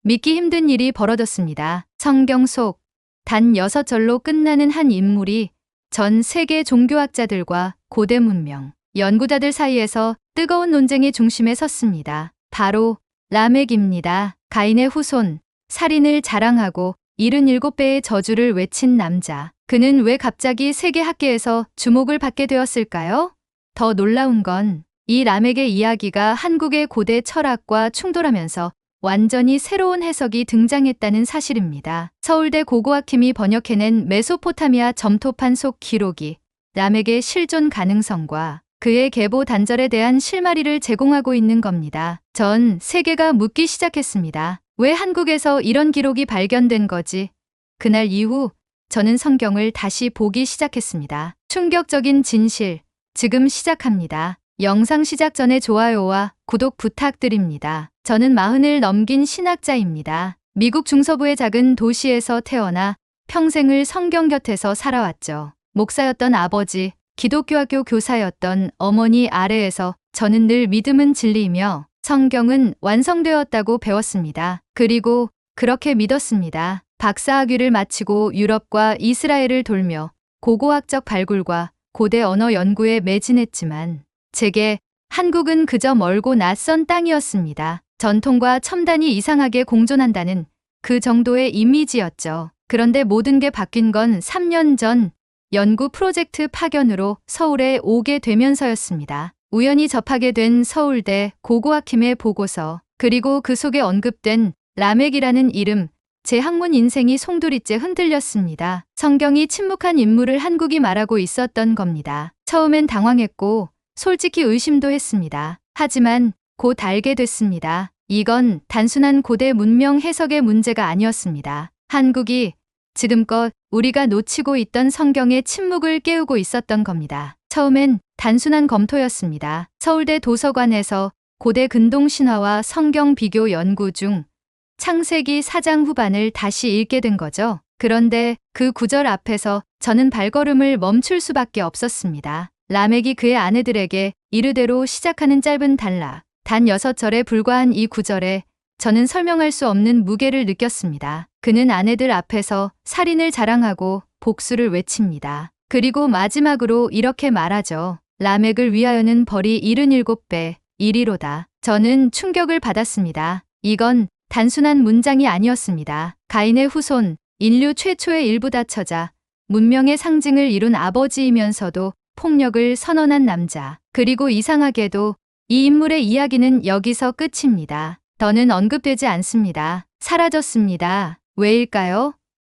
믿기 힘든 일이 벌어졌습니다. 성경 속 단 6절로 끝나는 한 인물이 전 세계 종교학자들과 고대 문명, 연구자들 사이에서 뜨거운 논쟁의 중심에 섰습니다. 바로 라멕입니다. 가인의 후손, 살인을 자랑하고 77배의 저주를 외친 남자. 그는 왜 갑자기 세계 학계에서 주목을 받게 되었을까요? 더 놀라운 건 이 라멕의 이야기가 한국의 고대 철학과 충돌하면서 완전히 새로운 해석이 등장했다는 사실입니다. 서울대 고고학팀이 번역해낸 메소포타미아 점토판 속 기록이 라멕의 실존 가능성과 그의 계보 단절에 대한 실마리를 제공하고 있는 겁니다. 전 세계가 묻기 시작했습니다. 왜 한국에서 이런 기록이 발견된 거지? 그날 이후 저는 성경을 다시 보기 시작했습니다. 충격적인 진실, 지금 시작합니다. 영상 시작 전에 좋아요와 구독 부탁드립니다. 저는 40을 넘긴 신학자입니다. 미국 중서부의 작은 도시에서 태어나 평생을 성경 곁에서 살아왔죠. 목사였던 아버지, 기독교 학교 교사였던 어머니 아래에서 저는 늘 믿음은 진리이며 성경은 완성되었다고 배웠습니다. 그리고 그렇게 믿었습니다. 박사학위를 마치고 유럽과 이스라엘을 돌며 고고학적 발굴과 고대 언어 연구에 매진했지만 제게 한국은 그저 멀고 낯선 땅이었습니다. 전통과 첨단이 이상하게 공존한다는 그 정도의 이미지였죠. 그런데 모든 게 바뀐 건 3년 전 연구 프로젝트 파견으로 서울에 오게 되면서였습니다. 우연히 접하게 된 서울대 고고학팀의 보고서, 그리고 그 속에 언급된 라멕이라는 이름, 제 학문 인생이 송두리째 흔들렸습니다. 성경이 침묵한 인물을 한국이 말하고 있었던 겁니다. 처음엔 당황했고 솔직히 의심도 했습니다. 하지만 곧 알게 됐습니다. 이건 단순한 고대 문명 해석의 문제가 아니었습니다. 한국이 지금껏 우리가 놓치고 있던 성경의 침묵을 깨우고 있었던 겁니다. 처음엔 단순한 검토였습니다. 서울대 도서관에서 고대 근동 신화와 성경 비교 연구 중 창세기 4장 후반을 다시 읽게 된 거죠. 그런데 그 구절 앞에서 저는 발걸음을 멈출 수밖에 없었습니다. 라멕이 그의 아내들에게 이르대로 시작하는 짧은 단락, 단 6절에 불과한 이 구절에 저는 설명할 수 없는 무게를 느꼈습니다. 그는 아내들 앞에서 살인을 자랑하고 복수를 외칩니다. 그리고 마지막으로 이렇게 말하죠. 라멕을 위하여는 벌이 77배, 이리로다. 저는 충격을 받았습니다. 이건 단순한 문장이 아니었습니다. 가인의 후손, 인류 최초의 일부다 처자, 문명의 상징을 이룬 아버지이면서도 폭력을 선언한 남자. 그리고 이상하게도 이 인물의 이야기는 여기서 끝입니다. 더는 언급되지 않습니다. 사라졌습니다. 왜일까요?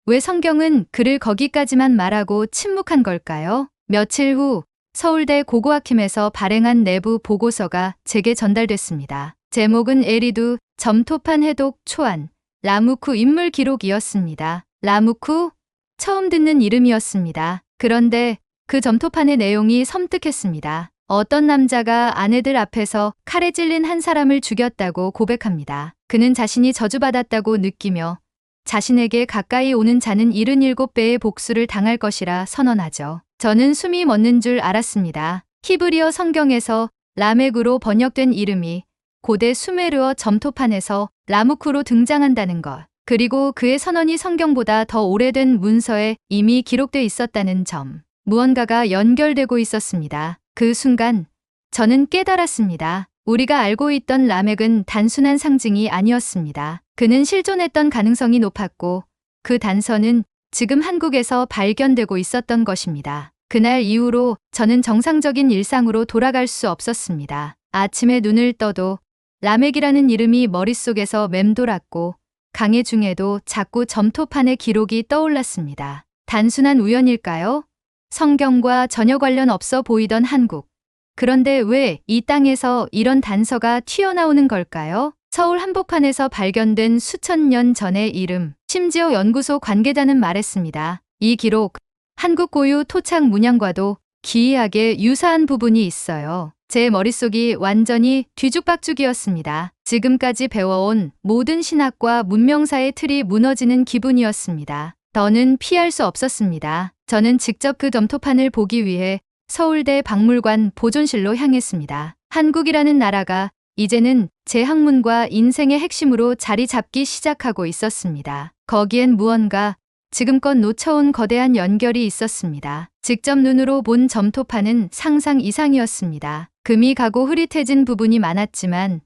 왜 성경은 그를 거기까지만 말하고 침묵한 걸까요? 며칠 후 서울대 고고학팀에서 발행한 내부 보고서가 제게 전달됐습니다. 제목은 에리두 점토판 해독 초안, 라무쿠 인물 기록이었습니다. 라무쿠? 처음 듣는 이름이었습니다. 그런데 그 점토판의 내용이 섬뜩했습니다. 어떤 남자가 아내들 앞에서 칼에 찔린 한 사람을 죽였다고 고백합니다. 그는 자신이 저주받았다고 느끼며 자신에게 가까이 오는 자는 77배의 복수를 당할 것이라 선언하죠. 저는 숨이 멎는 줄 알았습니다. 히브리어 성경에서 라멕으로 번역된 이름이 고대 수메르어 점토판에서 라무쿠로 등장한다는 것, 그리고 그의 선언이 성경보다 더 오래된 문서에 이미 기록돼 있었다는 점, 무언가가 연결되고 있었습니다. 그 순간 저는 깨달았습니다. 우리가 알고 있던 라멕은 단순한 상징이 아니었습니다. 그는 실존했던 가능성이 높았고 그 단서는 지금 한국에서 발견되고 있었던 것입니다. 그날 이후로 저는 정상적인 일상으로 돌아갈 수 없었습니다. 아침에 눈을 떠도 라멕이라는 이름이 머릿속에서 맴돌았고 강의 중에도 자꾸 점토판의 기록이 떠올랐습니다. 단순한 우연일까요? 성경과 전혀 관련 없어 보이던 한국. 그런데 왜 이 땅에서 이런 단서가 튀어나오는 걸까요? 서울 한복판에서 발견된 수천 년 전의 이름, 심지어 연구소 관계자는 말했습니다. 이 기록, 한국 고유 토착 문양과도 기이하게 유사한 부분이 있어요. 제 머릿속이 완전히 뒤죽박죽이었습니다. 지금까지 배워온 모든 신학과 문명사의 틀이 무너지는 기분이었습니다. 더는 피할 수 없었습니다. 저는 직접 그 점토판을 보기 위해 서울대 박물관 보존실로 향했습니다. 한국이라는 나라가 이제는 제 학문과 인생의 핵심으로 자리 잡기 시작하고 있었습니다. 거기엔 무언가 지금껏 놓쳐온 거대한 연결이 있었습니다. 직접 눈으로 본 점토판은 상상 이상이었습니다. 금이 가고 흐릿해진 부분이 많았지만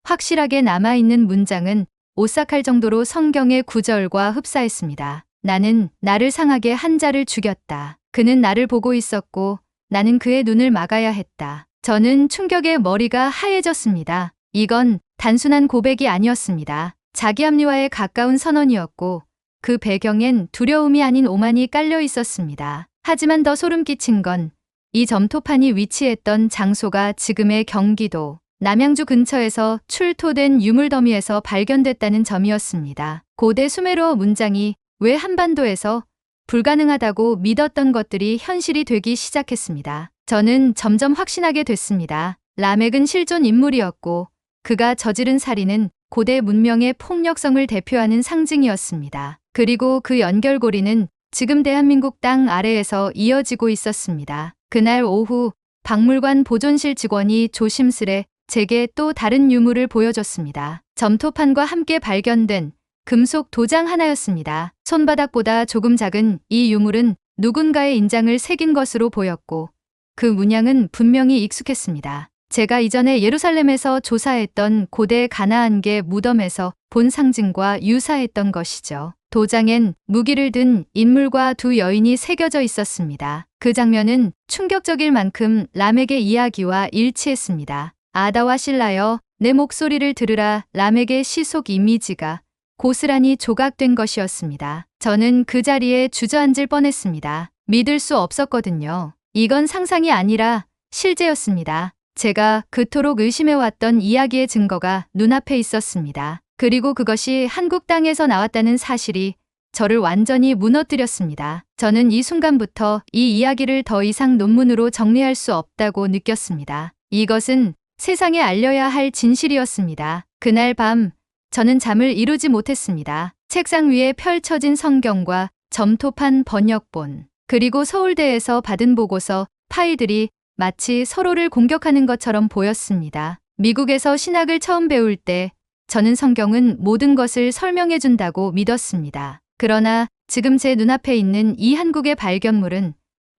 확실하게 남아있는 문장은 오싹할 정도로 성경의 구절과 흡사했습니다. 나는 나를 상하게 한 자를 죽였다. 그는 나를 보고 있었고 나는 그의 눈을 막아야 했다. 저는 충격에 머리가 하얘졌습니다. 이건 단순한 고백이 아니었습니다. 자기 합리화에 가까운 선언이었고 그 배경엔 두려움이 아닌 오만이 깔려 있었습니다. 하지만 더 소름 끼친 건 이 점토판이 위치했던 장소가 지금의 경기도 남양주 근처에서 출토된 유물더미에서 발견됐다는 점이었습니다. 고대 수메르어 문장이 왜 한반도에서 불가능하다고 믿었던 것들이 현실이 되기 시작했습니다. 저는 점점 확신하게 됐습니다. 라멕은 실존 인물이었고 그가 저지른 살인은 고대 문명의 폭력성을 대표하는 상징이었습니다. 그리고 그 연결고리는 지금 대한민국 땅 아래에서 이어지고 있었습니다. 그날 오후 박물관 보존실 직원이 조심스레 제게 또 다른 유물을 보여줬습니다. 점토판과 함께 발견된 금속 도장 하나였습니다. 손바닥보다 조금 작은 이 유물은 누군가의 인장을 새긴 것으로 보였고 그 문양은 분명히 익숙했습니다. 제가 이전에 예루살렘에서 조사했던 고대 가나안계 무덤에서 본 상징과 유사했던 것이죠. 도장엔 무기를 든 인물과 두 여인이 새겨져 있었습니다. 그 장면은 충격적일 만큼 라멕의 이야기와 일치했습니다. 아다와 실라여 내 목소리를 들으라. 라멕의 시속 이미지가 고스란히 조각된 것이었습니다. 저는 그 자리에 주저앉을 뻔했습니다. 믿을 수 없었거든요. 이건 상상이 아니라 실제였습니다. 제가 그토록 의심해왔던 이야기의 증거가 눈앞에 있었습니다. 그리고 그것이 한국 땅에서 나왔다는 사실이 저를 완전히 무너뜨렸습니다. 저는 이 순간부터 이 이야기를 더 이상 논문으로 정리할 수 없다고 느꼈습니다. 이것은 세상에 알려야 할 진실이었습니다. 그날 밤 저는 잠을 이루지 못했습니다. 책상 위에 펼쳐진 성경과 점토판 번역본, 그리고 서울대에서 받은 보고서, 파일들이 마치 서로를 공격하는 것처럼 보였습니다. 미국에서 신학을 처음 배울 때 저는 성경은 모든 것을 설명해준다고 믿었습니다. 그러나 지금 제 눈앞에 있는 이 한국의 발견물은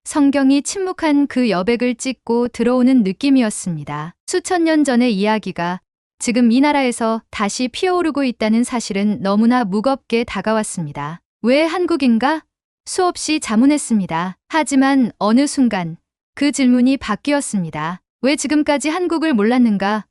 성경이 침묵한 그 여백을 찢고 들어오는 느낌이었습니다. 수천 년 전의 이야기가 지금 이 나라에서 다시 피어오르고 있다는 사실은 너무나 무겁게 다가왔습니다. 왜 한국인가? 수없이 자문했습니다. 하지만 어느 순간 그 질문이 바뀌었습니다. 왜 지금까지 한국을 몰랐는가?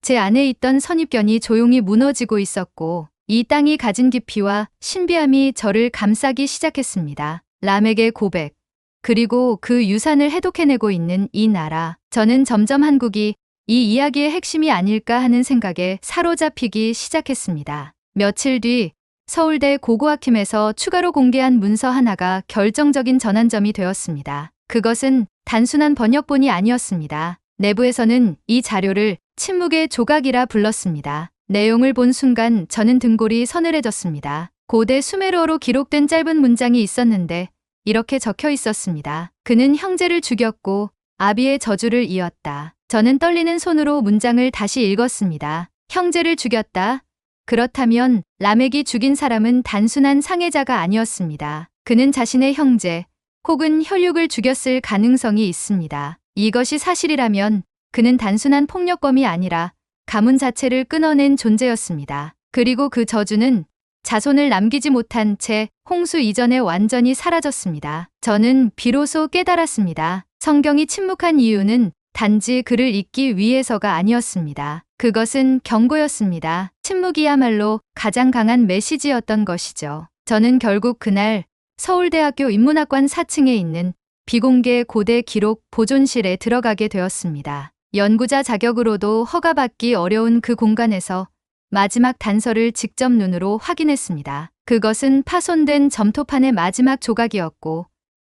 제 안에 있던 선입견이 조용히 무너지고 있었고 이 땅이 가진 깊이와 신비함이 저를 감싸기 시작했습니다. 라멕의 고백, 그리고 그 유산을 해독해내고 있는 이 나라. 저는 점점 한국이 이 이야기의 핵심이 아닐까 하는 생각에 사로잡히기 시작했습니다. 며칠 뒤 서울대 고고학팀에서 추가로 공개한 문서 하나가 결정적인 전환점이 되었습니다. 그것은 단순한 번역본이 아니었습니다. 내부에서는 이 자료를 침묵의 조각이라 불렀습니다. 내용을 본 순간 저는 등골이 서늘해졌습니다. 고대 수메르어로 기록된 짧은 문장이 있었는데 이렇게 적혀 있었습니다. 그는 형제를 죽였고 아비의 저주를 이었다. 저는 떨리는 손으로 문장을 다시 읽었습니다. 형제를 죽였다. 그렇다면 라멕이 죽인 사람은 단순한 상해자가 아니었습니다. 그는 자신의 형제 혹은 혈육을 죽였을 가능성이 있습니다. 이것이 사실이라면 그는 단순한 폭력범이 아니라 가문 자체를 끊어낸 존재였습니다. 그리고 그 저주는 자손을 남기지 못한 채 홍수 이전에 완전히 사라졌습니다. 저는 비로소 깨달았습니다. 성경이 침묵한 이유는 단지 그를 잊기 위해서가 아니었습니다. 그것은 경고였습니다. 침묵이야말로 가장 강한 메시지였던 것이죠. 저는 결국 그날 서울대학교 인문학관 4층에 있는 비공개 고대 기록 보존실에 들어가게 되었습니다. 연구자 자격으로도 허가받기 어려운 그 공간에서 마지막 단서를 직접 눈으로 확인했습니다. 그것은 파손된 점토판의 마지막 조각이었고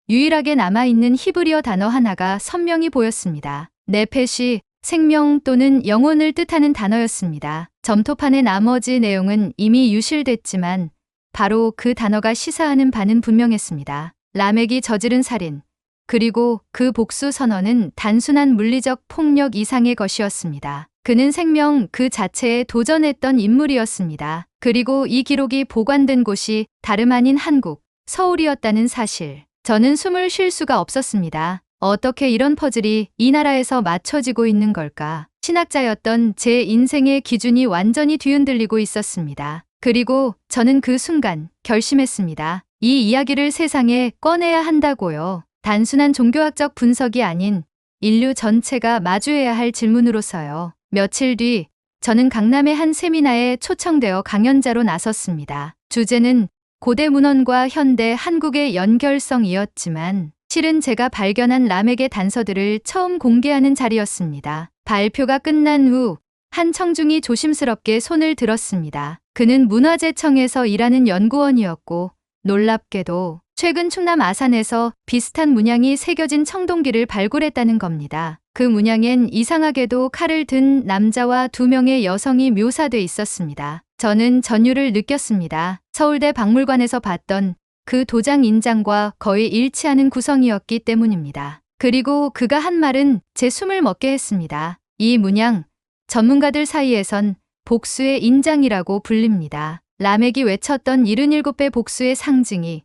유일하게 남아있는 히브리어 단어 하나가 선명히 보였습니다. 네펫이 생명 또는 영혼을 뜻하는 단어였습니다. 점토판의 나머지 내용은 이미 유실됐지만 바로 그 단어가 시사하는 바는 분명했습니다. 라멕이 저지른 살인, 그리고 그 복수 선언은 단순한 물리적 폭력 이상의 것이었습니다. 그는 생명 그 자체에 도전했던 인물이었습니다. 그리고 이 기록이 보관된 곳이 다름 아닌 한국, 서울이었다는 사실. 저는 숨을 쉴 수가 없었습니다. 어떻게 이런 퍼즐이 이 나라에서 맞춰지고 있는 걸까? 신학자였던 제 인생의 기준이 완전히 뒤흔들리고 있었습니다. 그리고 저는 그 순간 결심했습니다. 이 이야기를 세상에 꺼내야 한다고요. 단순한 종교학적 분석이 아닌 인류 전체가 마주해야 할 질문으로서요. 며칠 뒤 저는 강남의 한 세미나에 초청되어 강연자로 나섰습니다. 주제는 고대 문헌과 현대 한국의 연결성이었지만 실은 제가 발견한 람에게 단서들을 처음 공개하는 자리였습니다. 발표가 끝난 후 한 청중이 조심스럽게 손을 들었습니다. 그는 문화재청에서 일하는 연구원이었고 놀랍게도 최근 충남 아산에서 비슷한 문양이 새겨진 청동기를 발굴했다는 겁니다. 그 문양엔 이상하게도 칼을 든 남자와 2명의 여성이 묘사돼 있었습니다. 저는 전율을 느꼈습니다. 서울대 박물관에서 봤던 그 도장 인장과 거의 일치하는 구성이었기 때문입니다. 그리고 그가 한 말은 제 숨을 먹게 했습니다. 이 문양, 전문가들 사이에선 복수의 인장이라고 불립니다. 라멕이 외쳤던 77배 복수의 상징이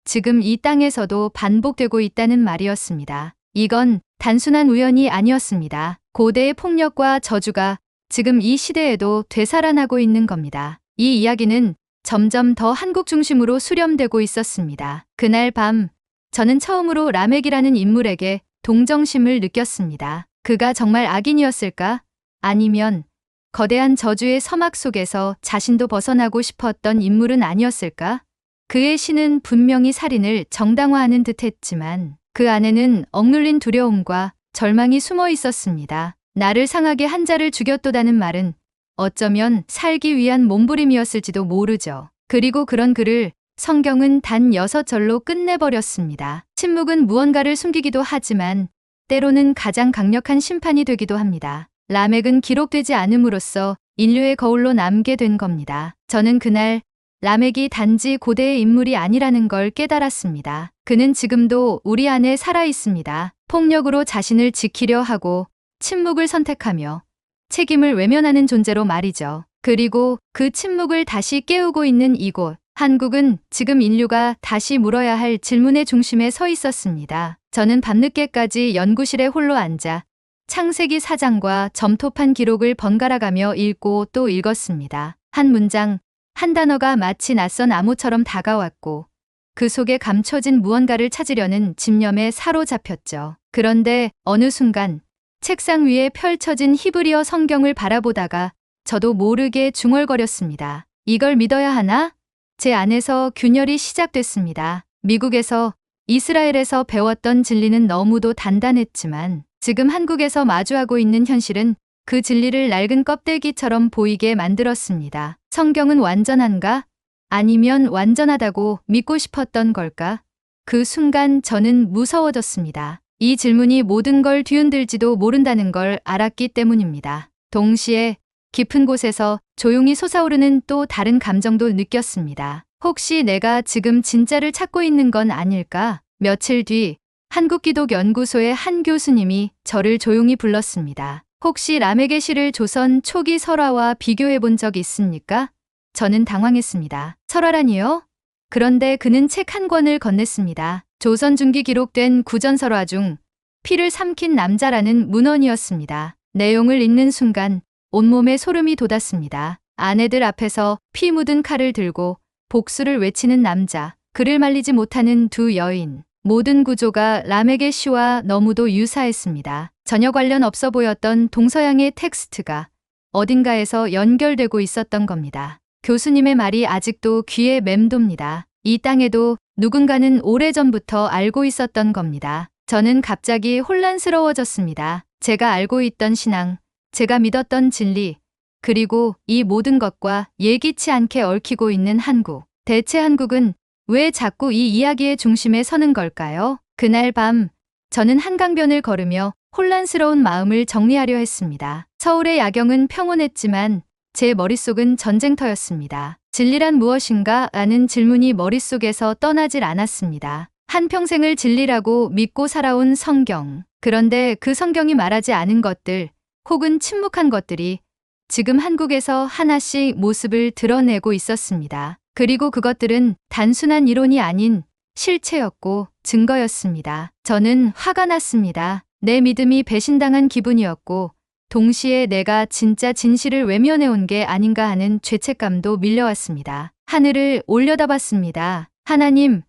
지금 이 땅에서도 반복되고 있다는 말이었습니다. 이건 단순한 우연이 아니었습니다. 고대의 폭력과 저주가 지금 이 시대에도 되살아나고 있는 겁니다. 이 이야기는 점점 더 한국 중심으로 수렴되고 있었습니다. 그날 밤 저는 처음으로 라멕이라는 인물에게 동정심을 느꼈습니다. 그가 정말 악인이었을까? 아니면 거대한 저주의 서막 속에서 자신도 벗어나고 싶었던 인물은 아니었을까? 그의 시는 분명히 살인을 정당화하는 듯했지만 그 안에는 억눌린 두려움과 절망이 숨어 있었습니다. 나를 상하게 한 자를 죽였도다는 말은 어쩌면 살기 위한 몸부림이었을지도 모르죠. 그리고 그런 그를 성경은 단 6절로 끝내버렸습니다. 침묵은 무언가를 숨기기도 하지만 때로는 가장 강력한 심판이 되기도 합니다. 라멕은 기록되지 않음으로써 인류의 거울로 남게 된 겁니다. 저는 그날 라멕이 단지 고대의 인물이 아니라는 걸 깨달았습니다. 그는 지금도 우리 안에 살아 있습니다. 폭력으로 자신을 지키려 하고 침묵을 선택하며 책임을 외면하는 존재로 말이죠. 그리고 그 침묵을 다시 깨우고 있는 이곳, 한국은 지금 인류가 다시 물어야 할 질문의 중심에 서 있었습니다. 저는 밤늦게까지 연구실에 홀로 앉아 창세기 4장과 점토판 기록을 번갈아가며 읽고 또 읽었습니다. 한 문장, 한 단어가 마치 낯선 암호처럼 다가왔고 그 속에 감춰진 무언가를 찾으려는 집념에 사로잡혔죠. 그런데 어느 순간 책상 위에 펼쳐진 히브리어 성경을 바라보다가 저도 모르게 중얼거렸습니다. 이걸 믿어야 하나? 제 안에서 균열이 시작됐습니다. 미국에서, 이스라엘에서 배웠던 진리는 너무도 단단했지만 지금 한국에서 마주하고 있는 현실은 그 진리를 낡은 껍데기처럼 보이게 만들었습니다. 성경은 완전한가? 아니면 완전하다고 믿고 싶었던 걸까? 그 순간 저는 무서워졌습니다. 이 질문이 모든 걸 뒤흔들지도 모른다는 걸 알았기 때문입니다. 동시에 깊은 곳에서 조용히 솟아오르는 또 다른 감정도 느꼈습니다. 혹시 내가 지금 진짜를 찾고 있는 건 아닐까? 며칠 뒤 한국기독연구소의 한 교수님이 저를 조용히 불렀습니다. 혹시 라멕의 시를 조선 초기 설화와 비교해 본 적 있습니까? 저는 당황했습니다. 설화라니요? 그런데 그는 책 한 권을 건넸습니다. 조선 중기 기록된 구전설화 중 피를 삼킨 남자라는 문헌이었습니다. 내용을 읽는 순간 온몸에 소름이 돋았습니다. 아내들 앞에서 피 묻은 칼을 들고 복수를 외치는 남자, 그를 말리지 못하는 두 여인. 모든 구조가 라멕의 시와 너무도 유사했습니다. 전혀 관련 없어 보였던 동서양의 텍스트가 어딘가에서 연결되고 있었던 겁니다. 교수님의 말이 아직도 귀에 맴돕니다. 이 땅에도 누군가는 오래전부터 알고 있었던 겁니다. 저는 갑자기 혼란스러워졌습니다. 제가 알고 있던 신앙, 제가 믿었던 진리, 그리고 이 모든 것과 예기치 않게 얽히고 있는 한국. 대체 한국은 왜 자꾸 이 이야기의 중심에 서는 걸까요? 그날 밤 저는 한강변을 걸으며 혼란스러운 마음을 정리하려 했습니다. 서울의 야경은 평온했지만 제 머릿속은 전쟁터였습니다. 진리란 무엇인가? 라는 질문이 머릿속에서 떠나질 않았습니다. 한평생을 진리라고 믿고 살아온 성경. 그런데 그 성경이 말하지 않은 것들, 혹은 침묵한 것들이 지금 한국에서 하나씩 모습을 드러내고 있었습니다. 그리고 그것들은 단순한 이론이 아닌 실체였고 증거였습니다. 저는 화가 났습니다. 내 믿음이 배신당한 기분이었고, 동시에 내가 진짜 진실을 외면해온 게 아닌가 하는 죄책감도 밀려왔습니다. 하늘을 올려다봤습니다. 하나님,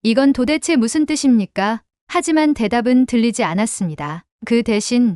이건 도대체 무슨 뜻입니까? 하지만 대답은 들리지 않았습니다. 그 대신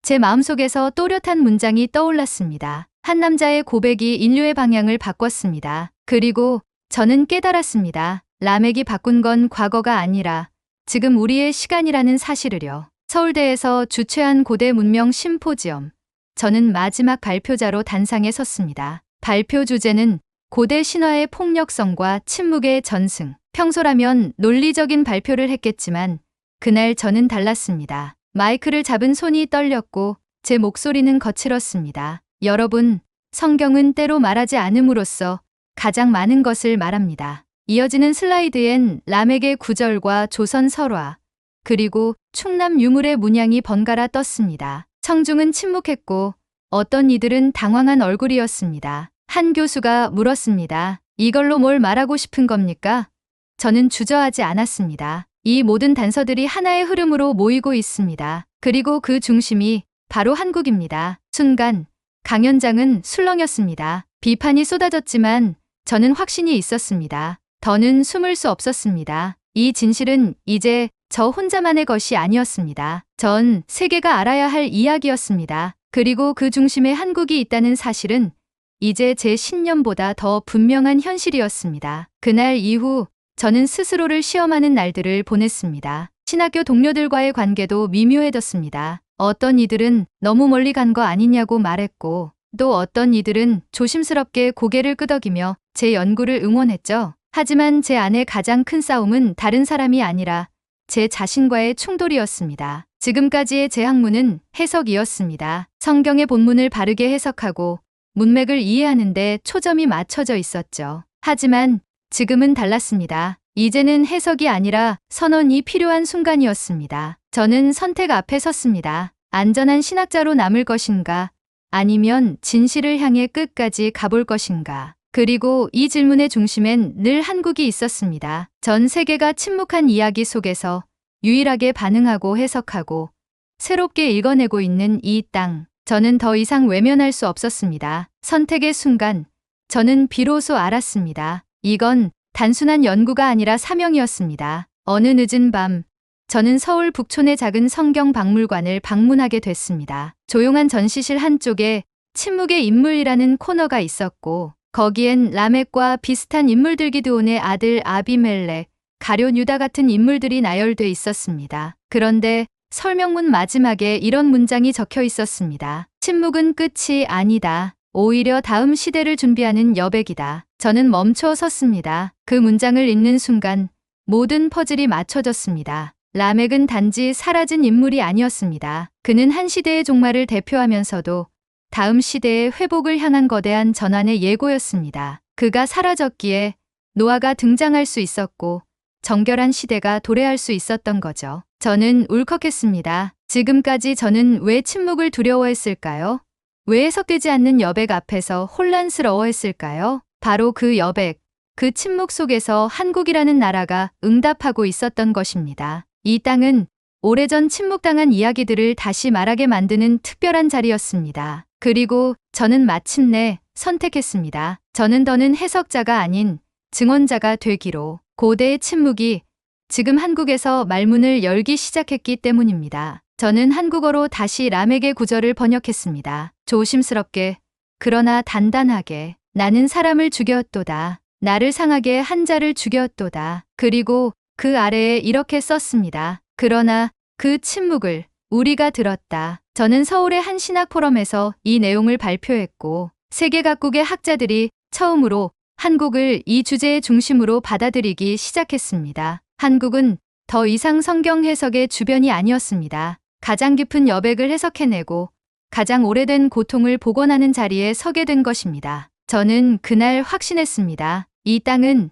제 마음속에서 또렷한 문장이 떠올랐습니다. 한 남자의 고백이 인류의 방향을 바꿨습니다. 그리고 저는 깨달았습니다. 라멕이 바꾼 건 과거가 아니라 지금 우리의 시간이라는 사실을요. 서울대에서 주최한 고대 문명 심포지엄. 저는 마지막 발표자로 단상에 섰습니다. 발표 주제는 고대 신화의 폭력성과 침묵의 전승. 평소라면 논리적인 발표를 했겠지만 그날 저는 달랐습니다. 마이크를 잡은 손이 떨렸고 제 목소리는 거칠었습니다. 여러분, 성경은 때로 말하지 않음으로써 가장 많은 것을 말합니다. 이어지는 슬라이드엔 라멕의 구절과 조선 설화, 그리고 충남 유물의 문양이 번갈아 떴습니다. 청중은 침묵했고 어떤 이들은 당황한 얼굴이었습니다. 한 교수가 물었습니다. 이걸로 뭘 말하고 싶은 겁니까? 저는 주저하지 않았습니다. 이 모든 단서들이 하나의 흐름으로 모이고 있습니다. 그리고 그 중심이 바로 한국입니다. 순간 강연장은 술렁였습니다. 비판이 쏟아졌지만 저는 확신이 있었습니다. 더는 숨을 수 없었습니다. 이 진실은 이제 저 혼자만의 것이 아니었습니다. 전 세계가 알아야 할 이야기였습니다. 그리고 그 중심에 한국이 있다는 사실은 이제 제 신념보다 더 분명한 현실이었습니다. 그날 이후 저는 스스로를 시험하는 날들을 보냈습니다. 신학교 동료들과의 관계도 미묘해졌습니다. 어떤 이들은 너무 멀리 간 거 아니냐고 말했고, 또 어떤 이들은 조심스럽게 고개를 끄덕이며 제 연구를 응원했죠. 하지만 제 안의 가장 큰 싸움은 다른 사람이 아니라 제 자신과의 충돌이었습니다. 지금까지의 제 학문은 해석이었습니다. 성경의 본문을 바르게 해석하고 문맥을 이해하는데 초점이 맞춰져 있었죠. 하지만 지금은 달랐습니다. 이제는 해석이 아니라 선언이 필요한 순간이었습니다. 저는 선택 앞에 섰습니다. 안전한 신학자로 남을 것인가? 아니면 진실을 향해 끝까지 가볼 것인가? 그리고 이 질문의 중심엔 늘 한국이 있었습니다. 전 세계가 침묵한 이야기 속에서 유일하게 반응하고 해석하고 새롭게 읽어내고 있는 이 땅. 저는 더 이상 외면할 수 없었습니다. 선택의 순간, 저는 비로소 알았습니다. 이건 단순한 연구가 아니라 사명이었습니다. 어느 늦은 밤, 저는 서울 북촌의 작은 성경 박물관을 방문하게 됐습니다. 조용한 전시실 한쪽에 침묵의 인물이라는 코너가 있었고, 거기엔 라멕과 비슷한 인물들 기드온의 아들 아비멜렉, 가룟 유다 같은 인물들이 나열돼 있었습니다. 그런데 설명문 마지막에 이런 문장이 적혀 있었습니다. 침묵은 끝이 아니다. 오히려 다음 시대를 준비하는 여백이다. 저는 멈춰 섰습니다. 그 문장을 읽는 순간 모든 퍼즐이 맞춰졌습니다. 라멕은 단지 사라진 인물이 아니었습니다. 그는 한 시대의 종말을 대표하면서도 다음 시대의 회복을 향한 거대한 전환의 예고였습니다. 그가 사라졌기에 노아가 등장할 수 있었고 정결한 시대가 도래할 수 있었던 거죠. 저는 울컥했습니다. 지금까지 저는 왜 침묵을 두려워했을까요? 왜 해석되지 않는 여백 앞에서 혼란스러워했을까요? 바로 그 여백, 그 침묵 속에서 한국이라는 나라가 응답하고 있었던 것입니다. 이 땅은 오래전 침묵당한 이야기들을 다시 말하게 만드는 특별한 자리였습니다. 그리고 저는 마침내 선택했습니다. 저는 더는 해석자가 아닌 증언자가 되기로. 고대의 침묵이 지금 한국에서 말문을 열기 시작했기 때문입니다. 저는 한국어로 다시 라멕의 구절을 번역했습니다. 조심스럽게, 그러나 단단하게. 나는 사람을 죽였도다. 나를 상하게 한 자를 죽였도다. 그리고 그 아래에 이렇게 썼습니다. 그러나 그 침묵을 우리가 들었다. 저는 서울의 한 신학 포럼에서 이 내용을 발표했고, 세계 각국의 학자들이 처음으로 한국을 이 주제의 중심으로 받아들이기 시작했습니다. 한국은 더 이상 성경 해석의 주변이 아니었습니다. 가장 깊은 여백을 해석해내고 가장 오래된 고통을 복원하는 자리에 서게 된 것입니다. 저는 그날 확신했습니다. 이 땅은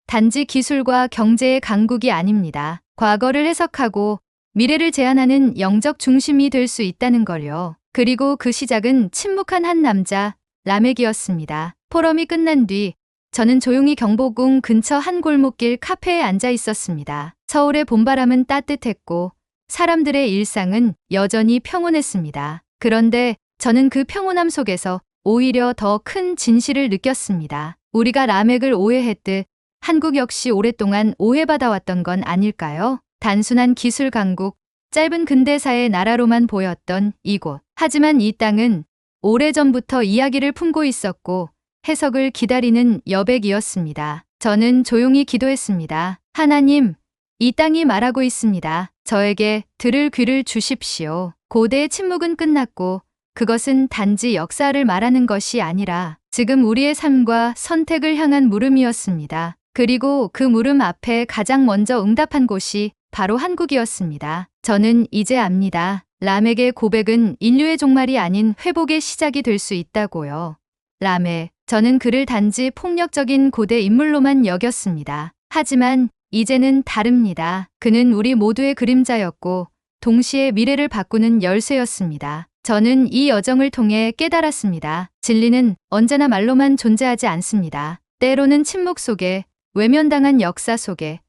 단지 기술과 경제의 강국이 아닙니다. 과거를 해석하고 미래를 제안하는 영적 중심이 될 수 있다는 걸요. 그리고 그 시작은 침묵한 한 남자, 라멕이었습니다. 포럼이 끝난 뒤 저는 조용히 경복궁 근처 한 골목길 카페에 앉아 있었습니다. 서울의 봄바람은 따뜻했고 사람들의 일상은 여전히 평온했습니다. 그런데 저는 그 평온함 속에서 오히려 더 큰 진실을 느꼈습니다. 우리가 라멕을 오해했듯 한국 역시 오랫동안 오해받아왔던 건 아닐까요? 단순한 기술 강국, 짧은 근대사의 나라로만 보였던 이곳. 하지만 이 땅은 오래전부터 이야기를 품고 있었고 해석을 기다리는 여백이었습니다. 저는 조용히 기도했습니다. 하나님, 이 땅이 말하고 있습니다. 저에게 들을 귀를 주십시오. 고대의 침묵은 끝났고 그것은 단지 역사를 말하는 것이 아니라 지금 우리의 삶과 선택을 향한 물음이었습니다. 그리고 그 물음 앞에 가장 먼저 응답한 곳이 바로 한국이었습니다. 저는 이제 압니다. 라멕의 고백은 인류의 종말이 아닌 회복의 시작이 될 수 있다고요. 라멕, 저는 그를 단지 폭력적인 고대 인물로만 여겼습니다. 하지만 이제는 다릅니다. 그는 우리 모두의 그림자였고 동시에 미래를 바꾸는 열쇠였습니다. 저는 이 여정을 통해 깨달았습니다. 진리는 언제나 말로만 존재하지 않습니다. 때로는 침묵 속에, 외면당한 역사 속에,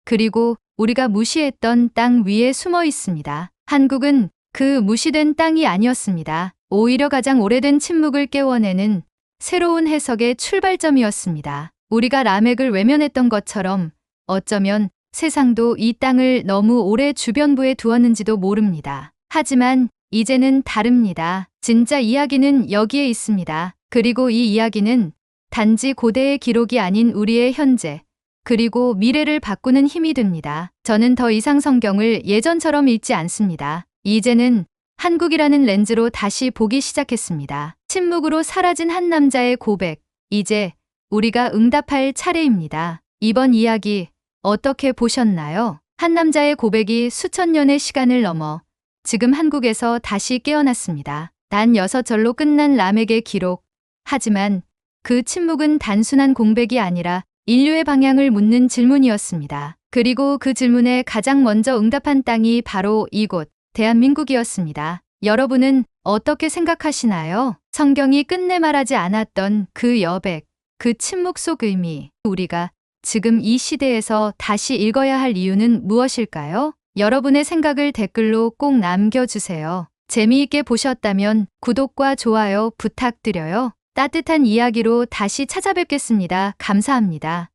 그리고 우리가 무시했던 땅 위에 숨어 있습니다. 한국은 그 무시된 땅이 아니었습니다. 오히려 가장 오래된 침묵을 깨워내는 새로운 해석의 출발점이었습니다. 우리가 라멕을 외면했던 것처럼 어쩌면 세상도 이 땅을 너무 오래 주변부에 두었는지도 모릅니다. 하지만 이제는 다릅니다. 진짜 이야기는 여기에 있습니다. 그리고 이 이야기는 단지 고대의 기록이 아닌 우리의 현재, 그리고 미래를 바꾸는 힘이 됩니다. 저는 더 이상 성경을 예전처럼 읽지 않습니다. 이제는 한국이라는 렌즈로 다시 보기 시작했습니다. 침묵으로 사라진 한 남자의 고백. 이제 우리가 응답할 차례입니다. 이번 이야기 어떻게 보셨나요? 한 남자의 고백이 수천 년의 시간을 넘어 지금 한국에서 다시 깨어났습니다. 단 6절로 끝난 라멕의 기록. 하지만 그 침묵은 단순한 공백이 아니라 인류의 방향을 묻는 질문이었습니다. 그리고 그 질문에 가장 먼저 응답한 땅이 바로 이곳, 대한민국이었습니다. 여러분은 어떻게 생각하시나요? 성경이 끝내 말하지 않았던 그 여백, 그 침묵 속 의미, 우리가 지금 이 시대에서 다시 읽어야 할 이유는 무엇일까요? 여러분의 생각을 댓글로 꼭 남겨주세요. 재미있게 보셨다면 구독과 좋아요 부탁드려요. 따뜻한 이야기로 다시 찾아뵙겠습니다. 감사합니다.